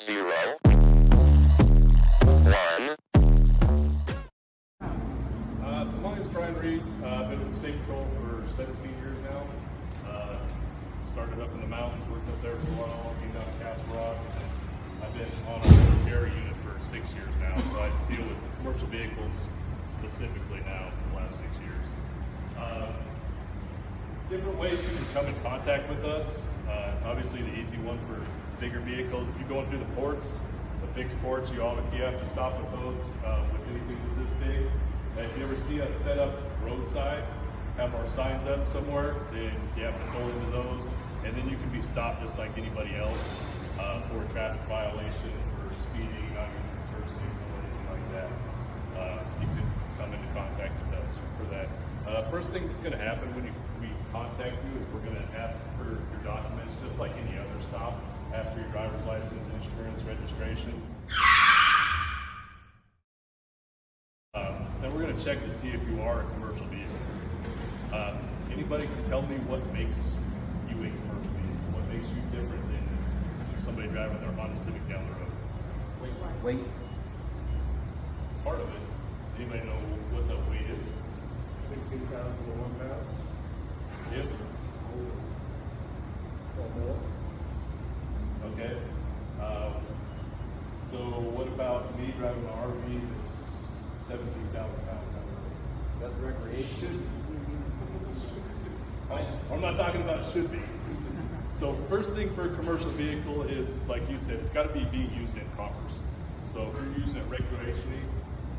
0, 1. So my name is Brian Reed. I've been in state patrol for 17 years now. Started up in the mountains, worked up there for a while, came down to Castle Rock. I've been on a motor carrier unit for 6 years now, so I deal with commercial vehicles specifically now for the last 6 years. Different ways you can come in contact with us. Obviously the easy one for bigger vehicles. If you're going through the ports, the fixed ports, you have to stop with those with anything that's this big. If you ever see us set up roadside, have our signs up somewhere, then you have to pull into those, and then you can be stopped just like anybody else for a traffic violation, for speeding, not using your turn signal, or anything like that. You can come into contact with us for that. First thing that's going to happen when we contact you is we're going to ask for your documents, just like any other stop. Ask for your driver's license, insurance, registration. Then we're going to check to see if you are a commercial vehicle. Anybody can tell me what makes you a commercial vehicle? What makes you different than somebody driving their Honda Civic down the road? Weight. Part of it. Anybody know what the weight is? 16,001 pounds. If? Or more. Okay. So what about me driving an RV that's 17,000 pounds? That's recreation. I'm not talking about should be. So first thing for a commercial vehicle is, like you said, it's got to be being used in commerce. So if you're using it recreationally,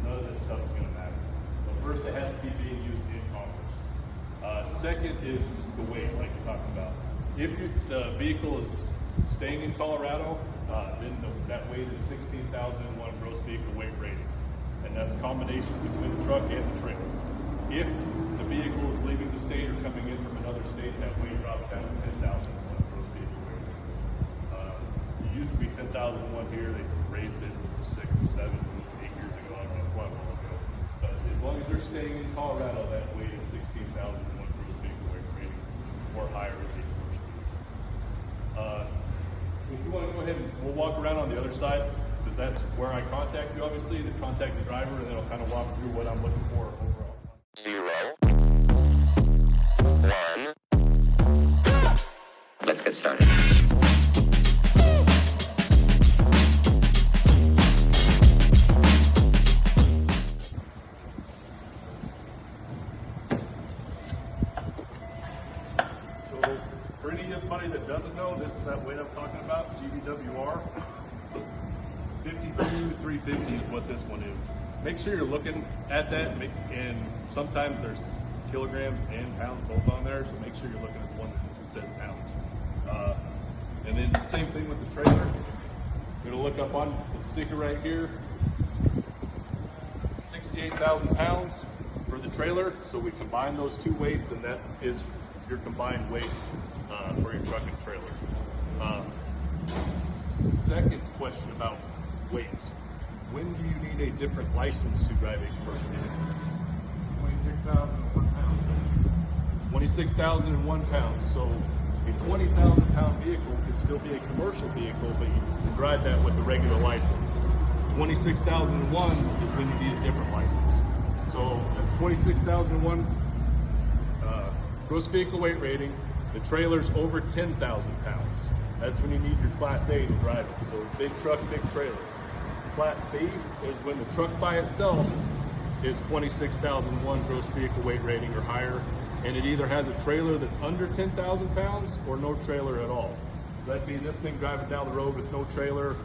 none of this stuff is going to matter. But first, it has to be being used in commerce. Second is the weight, like you're talking about. If the vehicle is staying in Colorado, then that weight is 16,001 gross vehicle weight rating. And that's a combination between the truck and the trailer. If the vehicle is leaving the state or coming in from another state, that weight drops down to 10,001 gross vehicle weight. It used to be 10,001 here. They raised it 6, 7, 8 years ago. I don't know, quite a while ago. But as long as they're staying in Colorado, that weight is 16,001 gross vehicle weight rating, or higher as a commercial vehicle. If you want to go ahead and we'll walk around on the other side, because that's where I contact you, obviously, to contact the driver, and then I'll kind of walk through what I'm looking for overall. 0, 1. Let's get started. So, for anybody that doesn't know, this is that weight I'm talking about, GVWR. 52,350 is what this one is. Make sure you're looking at that, and sometimes there's kilograms and pounds both on there, so make sure you're looking at the one that says pounds. And then the same thing with the trailer. You're gonna look up on the sticker right here, 68,000 pounds for the trailer, so we combine those two weights, and that is your combined weight for your truck and trailer. Second question about weights. When do you need a different license to drive a commercial vehicle? 26,001 pounds. 26,001 pounds. So a 20,000 pound vehicle can still be a commercial vehicle, but you can drive that with a regular license. 26,001 is when you need a different license. So that's 26,001 gross vehicle weight rating. The trailer's over 10,000 pounds. That's when you need your Class A to drive it. So big truck, big trailer. Class B is when the truck by itself is 26,001 gross vehicle weight rating or higher, and it either has a trailer that's under 10,000 pounds or no trailer at all. So that'd be this thing driving down the road with no trailer,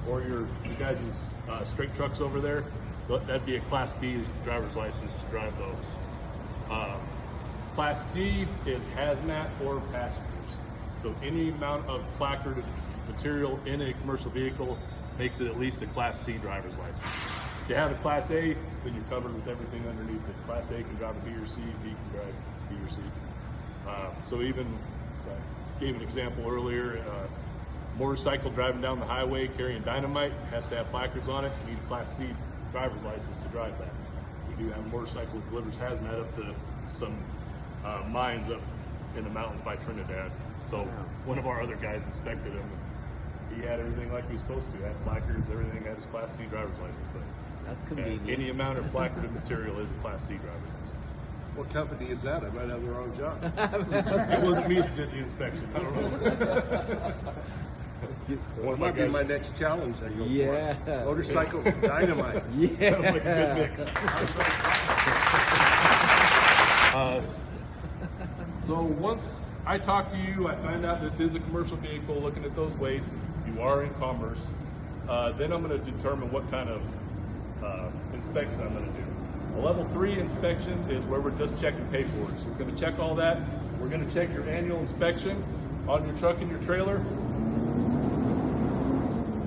or you guys' straight trucks over there. That'd be a Class B driver's license to drive those. Class C is hazmat or passengers. So any amount of placarded material in a commercial vehicle makes it at least a Class C driver's license. If you have a Class A, then you're covered with everything underneath it. Class A can drive a B or C, B can drive B or C. So even, gave an example earlier, motorcycle driving down the highway carrying dynamite has to have placards on it. You need a Class C driver's license to drive that. We do have a motorcycle that delivers hazmat up to some mines up in the mountains by Trinidad. So one of our other guys inspected him. he had everything like he was supposed to. Had placards, everything, had his Class C driver's license. But That's convenient. any amount of placarded material is a Class C driver's license. What company is that? I might have the wrong job. It wasn't me that did the inspection. I don't know. It might be my next challenge. I go Yeah. for. Motorcycles and dynamite. Yeah. Sounds like a good mix. So once I talk to you, I find out this is a commercial vehicle, looking at those weights, you are in commerce, then I'm going to determine what kind of inspection I'm going to do. A level 3 inspection is where we're just checking paperwork. So we're going to check all that. We're going to check your annual inspection on your truck and your trailer.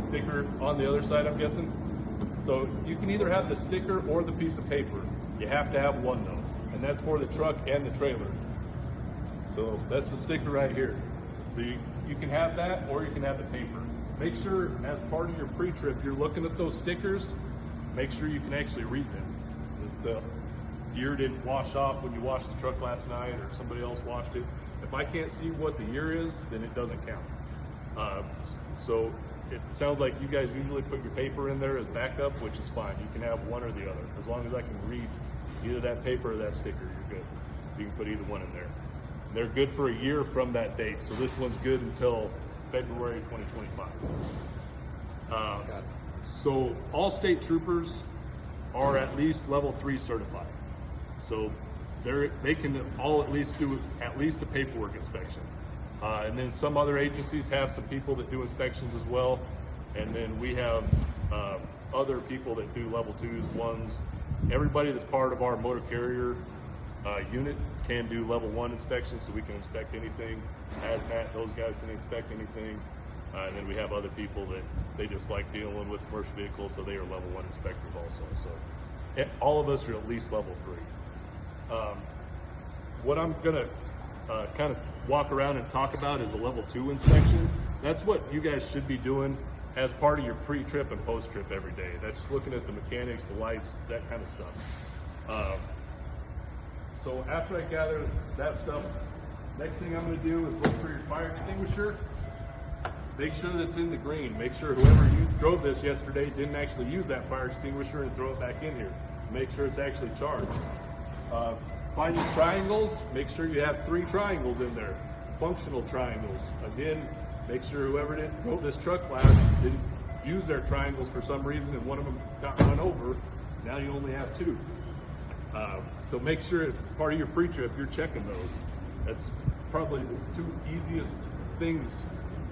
Sticker on the other side, I'm guessing. So you can either have the sticker or the piece of paper. You have to have one though, and that's for the truck and the trailer. So that's the sticker right here. So you can have that or you can have the paper. Make sure as part of your pre-trip you're looking at those stickers. Make sure you can actually read them. The year didn't wash off when you washed the truck last night or somebody else washed it. If I can't see what the year is, then it doesn't count. So it sounds like you guys usually put your paper in there as backup, which is fine. You can have one or the other. As long as I can read either that paper or that sticker, you're good. You can put either one in there. They're good for a year from that date. So this one's good until February 2025. So all state troopers are at least level 3 certified. So they can all at least do at least a paperwork inspection. And then some other agencies have some people that do inspections as well. And then we have other people that do level 2s, 1s. Everybody that's part of our motor carrier unit can do level 1 inspections, so we can inspect anything. Hazmat, those guys can inspect anything. And then we have other people that they just like dealing with commercial vehicles, so they are level 1 inspectors also. So all of us are at least level 3. What I'm gonna kind of walk around and talk about is a level 2 inspection. That's what you guys should be doing as part of your pre-trip and post-trip every day. That's looking at the mechanics, the lights, that kind of stuff. So after I gather that stuff, next thing I'm gonna do is look for your fire extinguisher. Make sure that it's in the green. Make sure whoever you drove this yesterday didn't actually use that fire extinguisher and throw it back in here. Make sure it's actually charged. Find your triangles. Make sure you have 3 triangles in there. Functional triangles. Again, make sure whoever drove this truck class didn't use their triangles for some reason and one of them got run over. Now you only have 2. So make sure it's part of your pre-trip, you're checking those. That's probably the 2 easiest things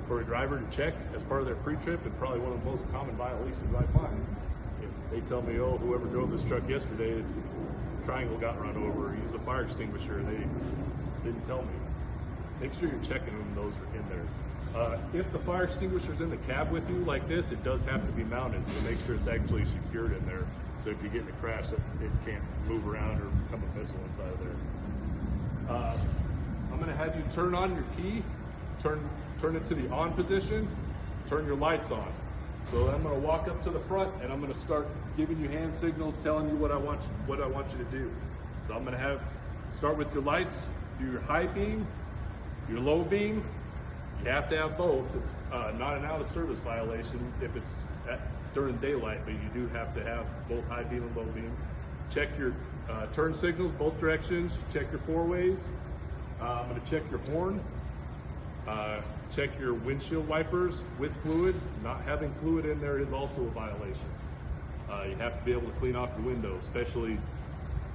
for a driver to check as part of their pre-trip, and probably one of the most common violations I find. If they tell me, oh, whoever drove this truck yesterday, the triangle got run over, use a fire extinguisher, and they didn't tell me. Make sure you're checking when those are in there. If the fire extinguisher's in the cab with you like this, it does have to be mounted, so make sure it's actually secured in there. So if you get in a crash, it can't move around or become a missile inside of there. I'm gonna have you turn on your key, turn it to the on position, turn your lights on. So I'm gonna walk up to the front and I'm gonna start giving you hand signals, telling you what I want you to do. So I'm gonna start with your lights, do your high beam, your low beam. You have to have both. It's not an out of service violation if it's during daylight, but you do have to have both high beam and low beam. Check your turn signals both directions. Check your 4-ways. I'm gonna check your horn. Check your windshield wipers with fluid. Not having fluid in there is also a violation. You have to be able to clean off your windows, especially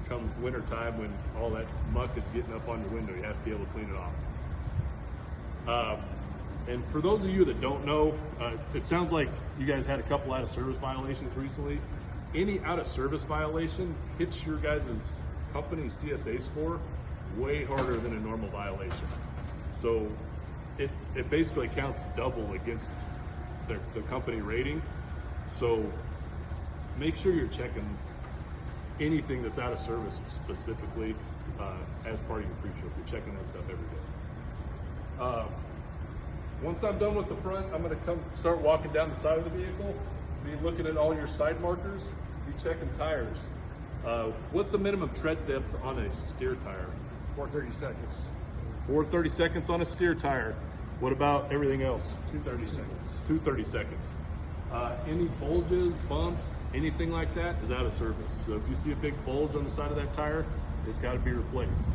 come winter time when all that muck is getting up on your window. You have to be able to clean it off. And for those of you that don't know, it sounds like you guys had a couple out of service violations recently. Any out of service violation hits your guys' company CSA score way harder than a normal violation. So it basically counts double against the company rating. So make sure you're checking anything that's out of service specifically as part of your pre-trip. You're checking that stuff every day. Once I'm done with the front, I'm gonna start walking down the side of the vehicle, be looking at all your side markers, be checking tires. What's the minimum tread depth on a steer tire? 430 seconds. 430 seconds on a steer tire. What about everything else? 230 seconds. 230 seconds. Any bulges, bumps, anything like that is out of service. So if you see a big bulge on the side of that tire, it's got to be replaced.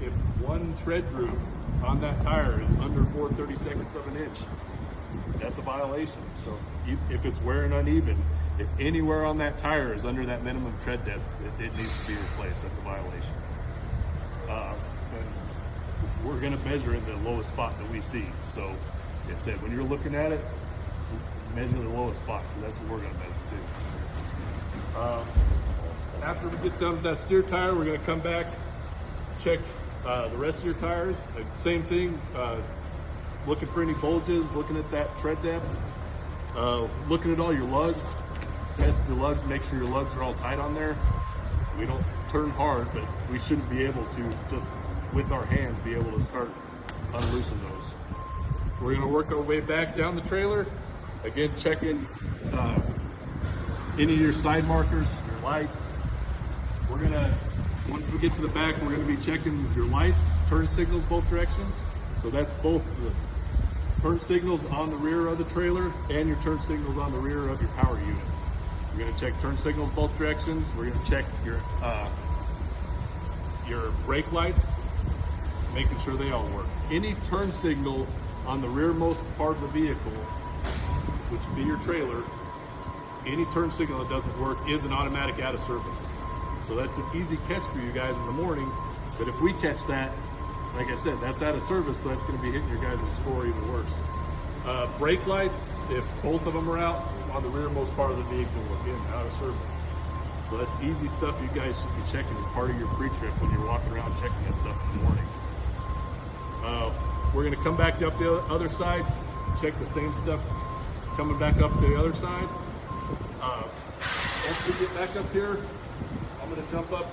If one tread groove on that tire is under 4/32 of an inch, that's a violation. So if it's wearing uneven, if anywhere on that tire is under that minimum tread depth, it needs to be replaced. That's a violation. And we're going to measure in the lowest spot that we see. So, like I said, when you're looking at it, measure the lowest spot, because that's what we're going to measure too. After we get done with that steer tire, we're going to come back, check the rest of your tires. Same thing, looking for any bulges, looking at that tread depth, looking at all your lugs, test your lugs, make sure your lugs are all tight on there. We don't turn hard, but we shouldn't be able to just with our hands be able to start unloosen those. We're going to work our way back down the trailer. Again, checking any of your side markers, your lights. We're going to, once we get to the back, we're going to be checking your lights, turn signals both directions. So that's both the turn signals on the rear of the trailer and your turn signals on the rear of your power unit. We're going to check turn signals both directions. We're going to check your brake lights, making sure they all work. Any turn signal on the rearmost part of the vehicle, which would be your trailer, any turn signal that doesn't work is an automatic out of service. So that's an easy catch for you guys in the morning. But if we catch that, like I said, that's out of service, so that's going to be hitting your guys' score even worse. Brake lights, if both of them are out on the rearmost part of the vehicle, again, out of service. So that's easy stuff you guys should be checking as part of your pre-trip when you're walking around checking that stuff in the morning. We're going to come back up the other side, check the same stuff coming back up the other side. Once we get back up here, I'm going to jump up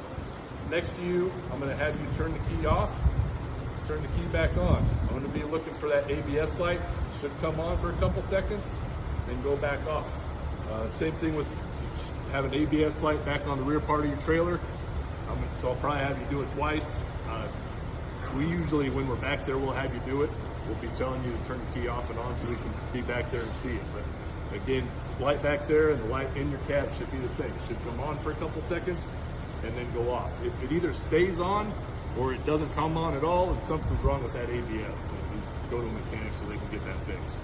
next to you. I'm going to have you turn the key off, turn the key back on. I'm going to be looking for that ABS light. It should come on for a couple seconds, then go back off. Same thing with having an ABS light back on the rear part of your trailer. So I'll probably have you do it twice. We usually, when we're back there, we'll have you do it. We'll be telling you to turn the key off and on so we can be back there and see it. But again, light back there and the light in your cab should be the same. It should come on for a couple seconds and then go off. If it either stays on or it doesn't come on at all, and something's wrong with that ABS. So just go to a mechanic so they can get that fixed.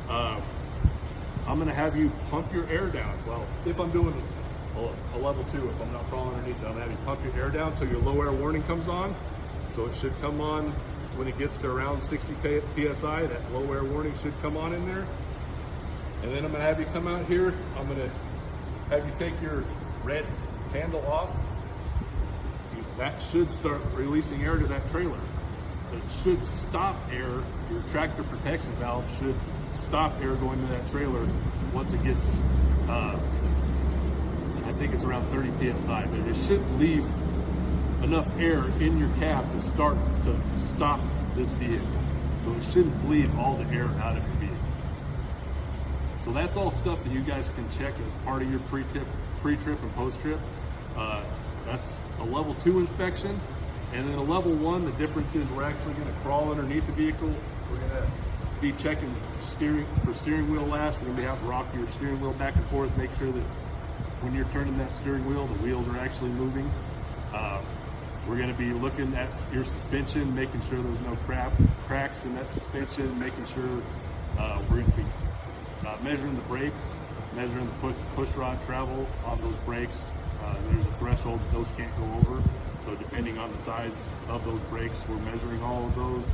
I'm going to have you pump your air down. Well, if I'm doing a level 2, if I'm not crawling underneath it, I'm going to have you pump your air down until your low air warning comes on. So it should come on when it gets to around 60 PSI. That low air warning should come on in there. And then I'm going to have you come out here. I'm going to have you take your red handle off. That should start releasing air to that trailer. It should stop air. Your tractor protection valve should stop air going to that trailer once it gets, I think it's around 30 PSI, but it should leave enough air in your cab to start to stop this vehicle. So it shouldn't bleed all the air out of your vehicle. So that's all stuff that you guys can check as part of your pre-trip and post-trip. That's a level 2 inspection. And then a level 1, the difference is we're actually going to crawl underneath the vehicle. We're going to be checking for steering wheel lash. We're going to have to rock your steering wheel back and forth, make sure that when you're turning that steering wheel, the wheels are actually moving. We're going to be looking at your suspension, making sure there's no cracks in that suspension, making sure we're going to be measuring the brakes, measuring the push rod travel on those brakes. There's a threshold that those can't go over. So depending on the size of those brakes, we're measuring all of those.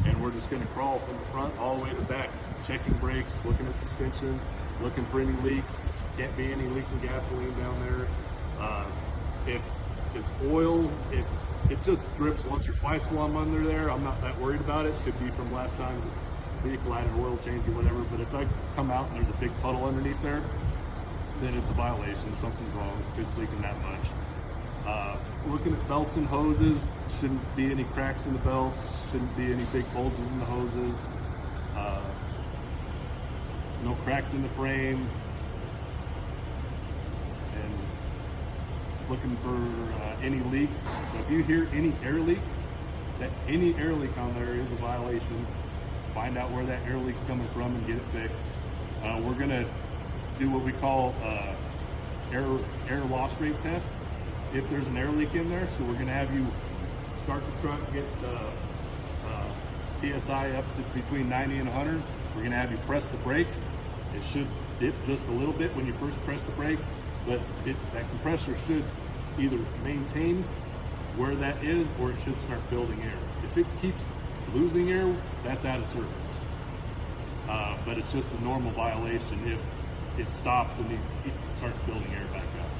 And we're just going to crawl from the front all the way to the back, checking brakes, looking at suspension, looking for any leaks. Can't be any leaking gasoline down there. If it's oil, it just drips once or twice while I'm under there. I'm not that worried about it. Could be from last time the vehicle had an oil change or whatever. But if I come out and there's a big puddle underneath there, then it's a violation. Something's wrong. It's leaking that much. Looking at belts and hoses, shouldn't be any cracks in the belts, shouldn't be any big bulges in the hoses, no cracks in the frame, and looking for any leaks. So if you hear any air leak, any air leak on there is a violation. find out where that air leak's coming from and get it fixed. We're gonna do what we call air loss rate test if there's an air leak in there. So we're gonna have you start the truck, get the PSI up to between 90 and 100. We're gonna have you press the brake. It should dip just a little bit when you first press the brake, but that compressor should either maintain where that is or it should start building air. If it keeps losing air, that's out of service. But it's just a normal violation if it stops and it starts building air back up.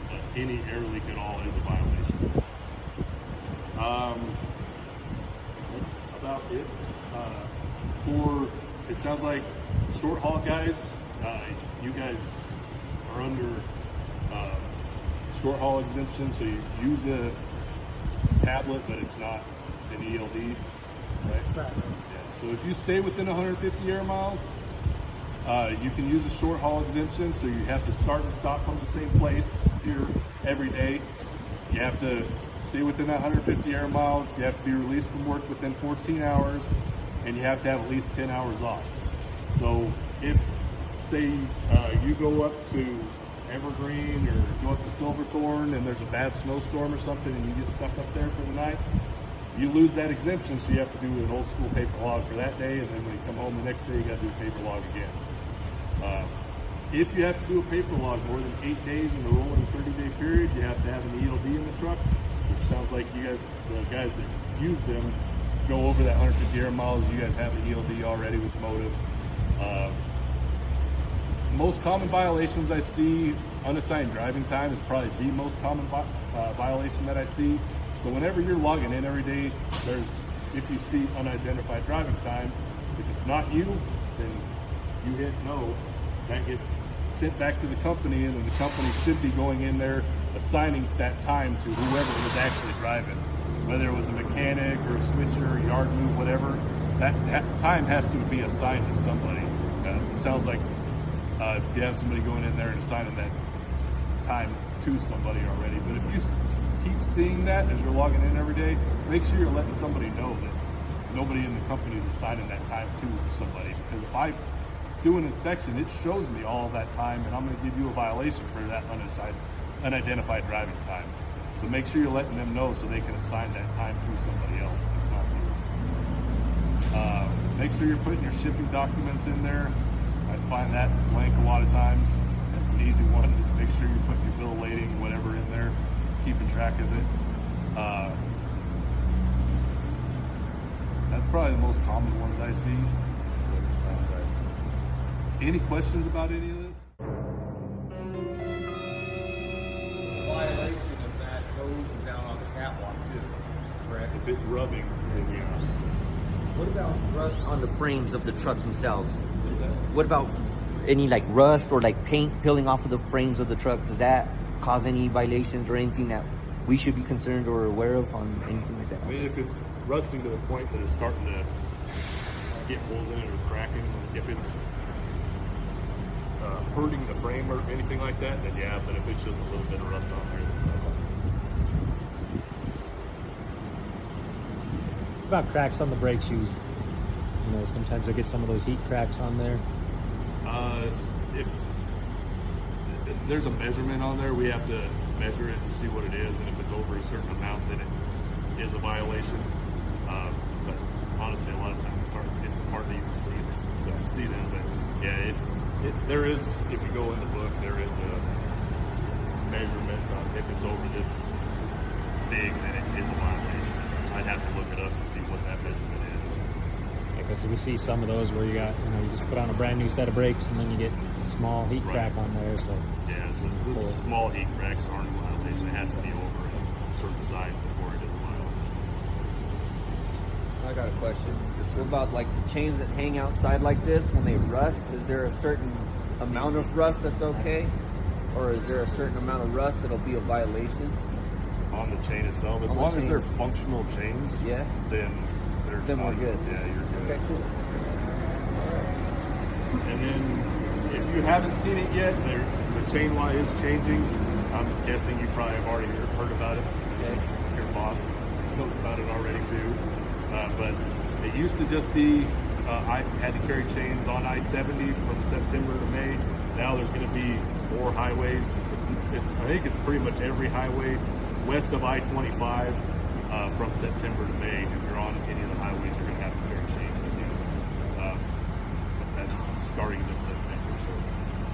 But any air leak at all is a violation. That's about it. It sounds like short haul guys, you guys are under short haul exemption, so you use a tablet, but it's not an ELD, right? Yeah. So if you stay within 150 air miles, you can use a short haul exemption, so you have to start and stop from the same place here every day. You have to stay within that 150 air miles. You have to be released from work within 14 hours, and you have to have at least 10 hours off. So if, say, you go up to Evergreen or go up to Silverthorne and there's a bad snowstorm or something and you get stuck up there for the night, you lose that exemption, so you have to do an old school paper log for that day, and then when you come home the next day, you got to do a paper log again. If you have to do a paper log more than 8 days in a rolling 30-day period, you have to have an ELD in the truck, which sounds like you guys, the guys that use them, go over that 150 air miles. You guys have an ELD already with motive. Most common violations I see, unassigned driving time is probably the most common violation that I see. So whenever you're logging in every day, if you see unidentified driving time, if it's not you, then you hit no. That gets sent back to the company, and then the company should be going in there assigning that time to whoever was actually driving. Whether it was a mechanic or a switcher, yard move, whatever, that time has to be assigned to somebody. It sounds like if you have somebody going in there and assigning that time to somebody already. But if you keep seeing that as you're logging in every day, make sure you're letting somebody know that nobody in the company is assigning that time to somebody. Because if I do an inspection, it shows me all that time, and I'm going to give you a violation for that unidentified driving time. So make sure you're letting them know so they can assign that time to somebody else if it's not you. Make sure you're putting your shipping documents in there. I find that blank a lot of times. That's an easy one. Just make sure you're putting your bill of lading, whatever, in there, keeping track of it. That's probably the most common ones I see. Any questions about any of this? Violation of that goes down on the catwalk too, correct? If it's rubbing, then yeah. What about rust on the frames of the trucks themselves? What's that? What about any like rust or like paint peeling off of the frames of the trucks? Does that cause any violations or anything that we should be concerned or aware of on anything like that? I mean, if it's rusting to the point that it's starting to get holes in it or cracking, if it's hurting the frame or anything like that, then yeah, but if it's just a little bit of rust on there, then What about cracks on the brake shoes? You know, sometimes I get some of those heat cracks on there. if there's a measurement on there, we have to measure it and see what it is, and if it's over a certain amount, then it is a violation. But honestly, a lot of times it's hard to even see them. But yeah, there is, if you go in the book, there is a measurement on if it's over this big, then it is a violation. I'd have to look it up and see what that measurement is. Because we see some of those where you just put on a brand new set of brakes and then you get small heat crack on there. So yeah, so those small heat cracks aren't a violation. It has to be over a certain size before it is a violation. I got a question. What about like the chains that hang outside like this when they rust? Is there a certain amount of rust that's okay? Or is there a certain amount of rust that'll be a violation? On the chain itself, as long as they're functional chains, yeah, then we're good. Yeah, you're good. Okay, cool. And then if you haven't seen it yet, the chain Y is changing. I'm guessing you probably have already heard about it. Since your boss knows about it already too. But it used to just be I had to carry chains on I-70 from September to May. Now there's going to be more highways. I think it's pretty much every highway west of I-25 from September to May. If you're on any of the highways, you're going to have to carry chains with you. That's starting this September. So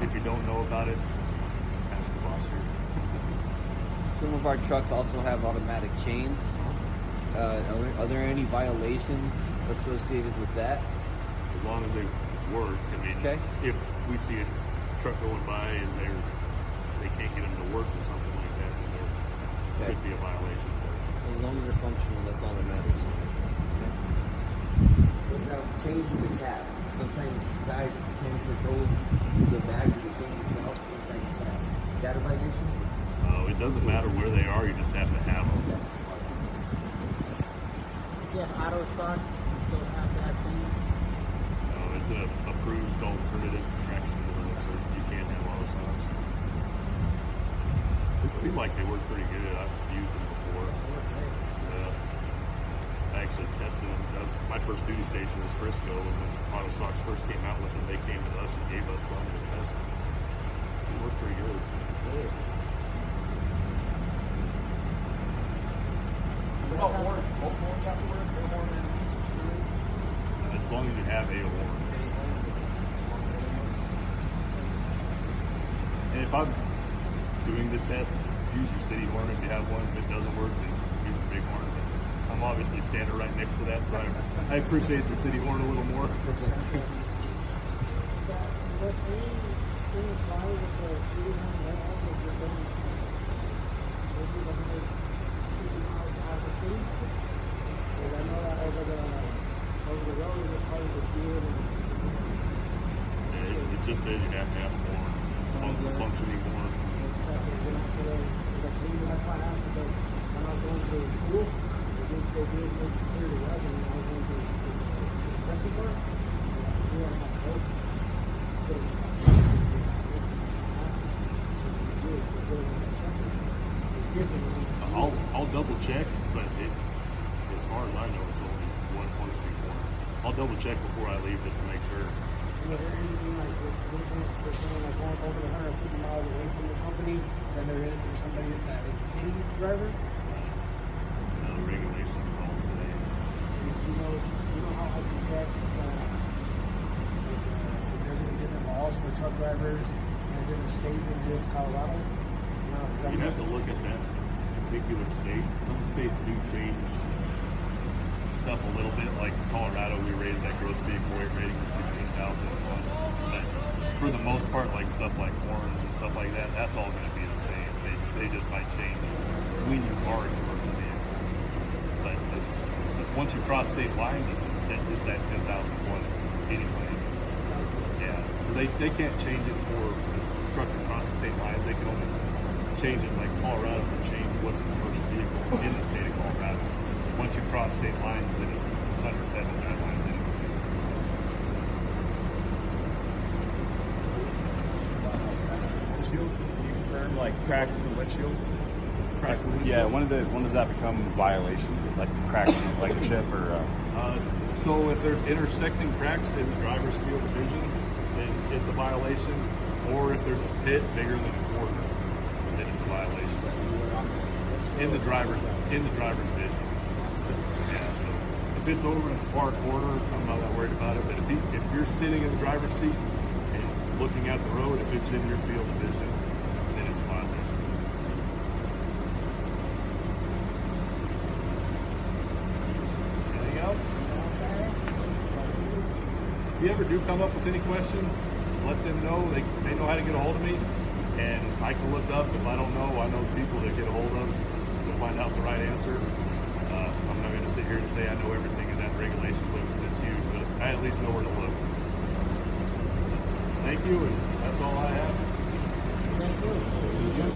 if you don't know about it, ask the boss here. Some of our trucks also have automatic chains. Are there any violations associated with that? As long as they work. I mean, Okay. if we see a truck going by and they can't get them to work or something like that, then there could be a violation. As long as they're functional, that's all that matters. Now, changing the cap. Sometimes guys tend to throw the bags of the change itself inside the cap. Is that a violation? It doesn't matter where they are, you just have to have them. If you have auto socks, you still have that thing. It's an approved alternative traction device, so you can't have auto socks. It seemed like they work pretty good. I've used them before. I actually tested them. My first duty station was Frisco, and when auto socks first came out with them, they came to us and gave us some to test them. They work pretty good. What about horn? Both horns have to work? Air horn and steering? As long as you have a horn. And if I'm doing the test, use your city horn if you have one. If it doesn't work, then use the big horn. But I'm obviously standing right next to that, so I appreciate the city horn a little more. Does anything apply with the city home right now that you're going out of the city? Because I know that over the road is part of the field and It just says you have to have a horn, functioning horn. that's why I asked because when I was going to school, they did make it clear to us and I was going to the inspection for it. We don't have to go. I'll double check, but as far as I know, it's only one functioning horn. I'll double check before I leave just to make sure. Was there anything like for someone like going over 150 miles away from the company than there is for somebody that is a city driver? The regulations are all the same. You know how I can check if there's any different laws for truck drivers in a different state than just Colorado? You have to look at that particular state. Some states do change stuff a little bit. Like Colorado, we raised that gross vehicle weight rating to 16,000 a month. But for the most part, like stuff like horns and stuff like that, that's all going to be the same. They just might change when you are a commercial vehicle. But once you cross state lines, it's that 10,000 one anyway. Yeah, so they can't change it for trucking across the state lines. They can only change it like Colorado can change what's a commercial vehicle in the state of Colorado. Once you cross state lines, then it's under federal guidelines anyway. Windshield? Can you confirm like cracks in the windshield? Cracks in the windshield? Yeah, when does that become violation? Like cracks in like a chip or? So if there's intersecting cracks in the driver's field of vision, then it's a violation. Or if there's a pit bigger than a quarter, then it's a violation. In the driver's vision. So, yeah, so if it's over in the far corner, I'm not that worried about it. But if you're sitting in the driver's seat and looking at the road, if it's in your field of vision, then it's a violation. Anything else? If you ever do come up with any questions, let them know. They know how to get a hold of me, and I can look up. If I don't know, I know people that get a hold of to find out the right answer. I'm not going to sit here and say I know everything in that regulation book because it's huge, but I at least know where to look. Thank you, and that's all I have. Thank you.